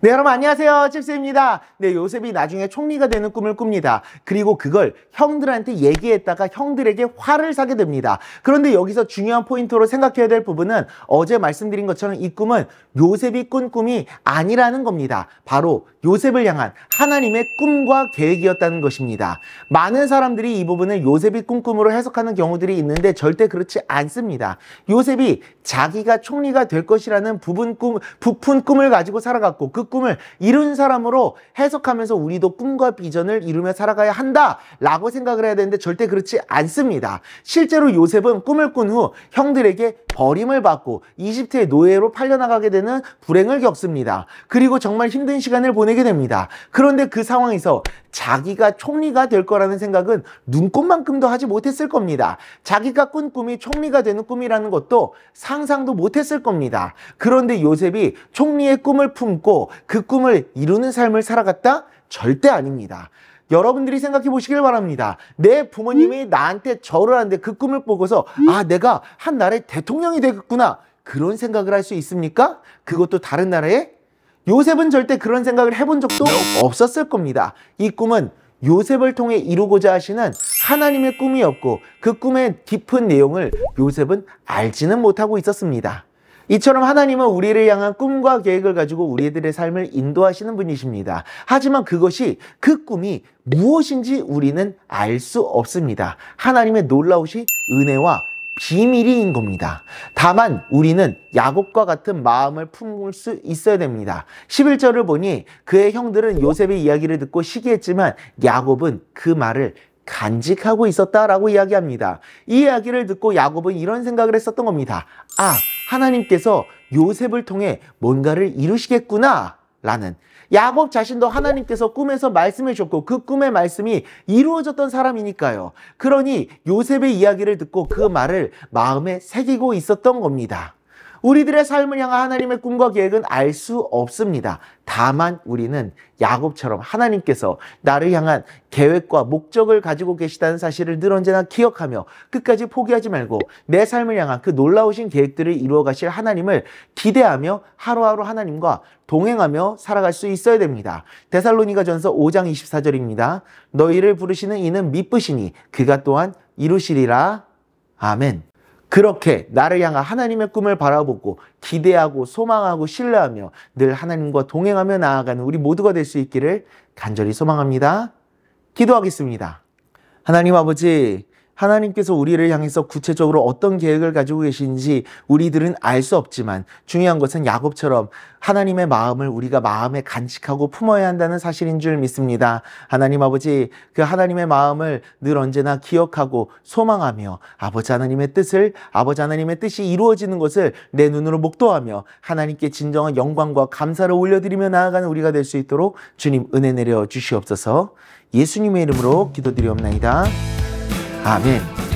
네, 여러분 안녕하세요. 찝스입니다. 네, 요셉이 나중에 총리가 되는 꿈을 꿉니다. 그리고 그걸 형들한테 얘기했다가 형들에게 화를 사게 됩니다. 그런데 여기서 중요한 포인트로 생각해야 될 부분은 어제 말씀드린 것처럼 이 꿈은 요셉이 꾼 꿈이 아니라는 겁니다. 바로 요셉을 향한 하나님의 꿈과 계획이었다는 것입니다. 많은 사람들이 이 부분을 요셉이 꾼 꿈으로 해석하는 경우들이 있는데 절대 그렇지 않습니다. 요셉이 자기가 총리가 될 것이라는 부푼 꿈을 가지고 살아갔고 그 꿈을 이룬 사람으로 해석하면서 우리도 꿈과 비전을 이루며 살아가야 한다라고 생각을 해야 되는데 절대 그렇지 않습니다. 실제로 요셉은 꿈을 꾼 후 형들에게 버림을 받고 이집트의 노예로 팔려나가게 되는 불행을 겪습니다. 그리고 정말 힘든 시간을 보내게 됩니다. 그런데 그 상황에서 자기가 총리가 될 거라는 생각은 눈꼽만큼도 하지 못했을 겁니다. 자기가 꾼 꿈이 총리가 되는 꿈이라는 것도 상상도 못했을 겁니다. 그런데 요셉이 총리의 꿈을 품고 그 꿈을 이루는 삶을 살아갔다? 절대 아닙니다. 여러분들이 생각해 보시길 바랍니다. 내 부모님이 나한테 절을 하는데 그 꿈을 보고서 내가 한 나라의 대통령이 되겠구나 그런 생각을 할 수 있습니까? 그것도 다른 나라에? 요셉은 절대 그런 생각을 해본 적도 없었을 겁니다. 이 꿈은 요셉을 통해 이루고자 하시는 하나님의 꿈이었고 그 꿈의 깊은 내용을 요셉은 알지는 못하고 있었습니다. 이처럼 하나님은 우리를 향한 꿈과 계획을 가지고 우리들의 삶을 인도하시는 분이십니다. 하지만 그것이 그 꿈이 무엇인지 우리는 알 수 없습니다. 하나님의 놀라우신 은혜와 비밀인 겁니다. 다만 우리는 야곱과 같은 마음을 품을 수 있어야 됩니다. 11절을 보니 그의 형들은 요셉의 이야기를 듣고 시기했지만 야곱은 그 말을 간직하고 있었다라고 이야기합니다. 이 이야기를 듣고 야곱은 이런 생각을 했었던 겁니다. 하나님께서 요셉을 통해 뭔가를 이루시겠구나 라는. 야곱 자신도 하나님께서 꿈에서 말씀해 주셨고 그 꿈의 말씀이 이루어졌던 사람이니까요. 그러니 요셉의 이야기를 듣고 그 말을 마음에 새기고 있었던 겁니다. 우리들의 삶을 향한 하나님의 꿈과 계획은 알 수 없습니다. 다만 우리는 야곱처럼 하나님께서 나를 향한 계획과 목적을 가지고 계시다는 사실을 늘 언제나 기억하며 끝까지 포기하지 말고 내 삶을 향한 그 놀라우신 계획들을 이루어 가실 하나님을 기대하며 하루하루 하나님과 동행하며 살아갈 수 있어야 됩니다. 데살로니가전서 5장 24절입니다. 너희를 부르시는 이는 미쁘시니 그가 또한 이루시리라. 아멘. 그렇게 나를 향한 하나님의 꿈을 바라보고 기대하고 소망하고 신뢰하며 늘 하나님과 동행하며 나아가는 우리 모두가 될 수 있기를 간절히 소망합니다. 기도하겠습니다. 하나님 아버지, 하나님께서 우리를 향해서 구체적으로 어떤 계획을 가지고 계신지 우리들은 알 수 없지만 중요한 것은 야곱처럼 하나님의 마음을 우리가 마음에 간직하고 품어야 한다는 사실인 줄 믿습니다. 하나님 아버지, 그 하나님의 마음을 늘 언제나 기억하고 소망하며 아버지 하나님의 뜻이 이루어지는 것을 내 눈으로 목도하며 하나님께 진정한 영광과 감사를 올려드리며 나아가는 우리가 될 수 있도록 주님 은혜 내려 주시옵소서. 예수님의 이름으로 기도드리옵나이다. 아멘.